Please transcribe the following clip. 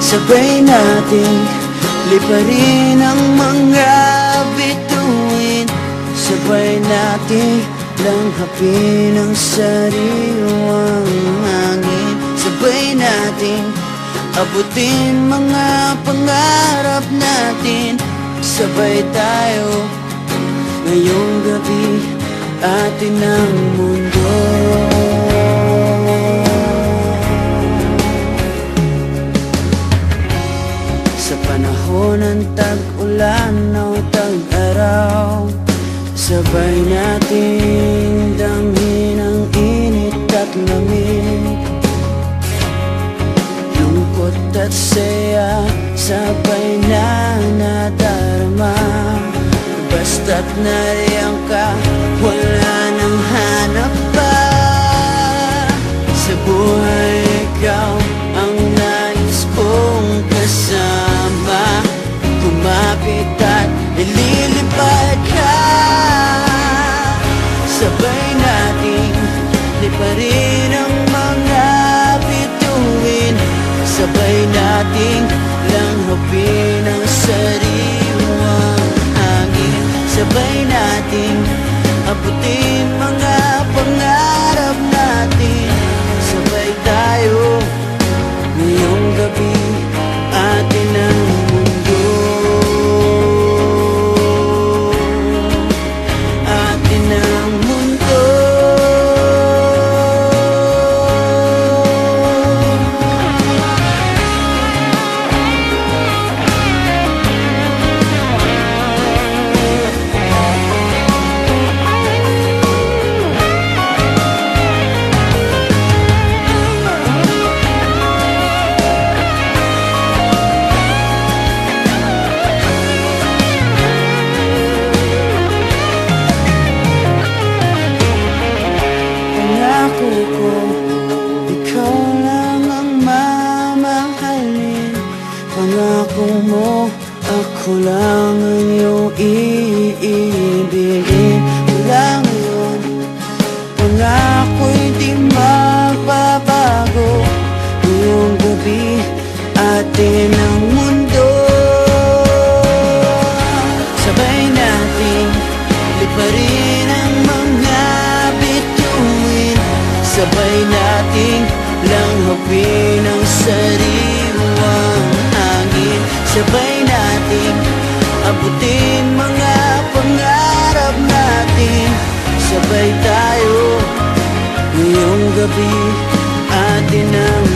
Sabay nating liparin ang mga bituin, sabay nating langhapin ang sariwang hangin, sabay nating abutin mga pangarap natin. Sabay tayo ngayong gabi, atin ang mundo. Sa panahon ng tag-ulan o tag-araw, sabay nating damhin ang init at lamig, lungkot at saya, sabay na nadarama. Basta't nariyan ka, wala nang hanap pa. Sa buhay ikaw ang nais kong kasama, kumapit at ililipad ka. Sabay nating liparin ang mga bituin, sabay nating langhapin ang sariwang hangin, sabay nating abutin mga pangarap natin. Sabay tayo ngayong gabi, atin ang mundo, atin ang mundo. Pangako ko, ikaw lang ang mamahalin. Pangako mo, ako lang ang iyong iibigin. Mula ngayon, pangako'y di magbabago. Ngayong gabi, atin ang mundo. Sabay nating liparin ang mga bituin, sabay nating langhapin ang sariwang hangin, sabay nating abutin mga pangarap natin. Sabay tayo ngayong gabi, atin ang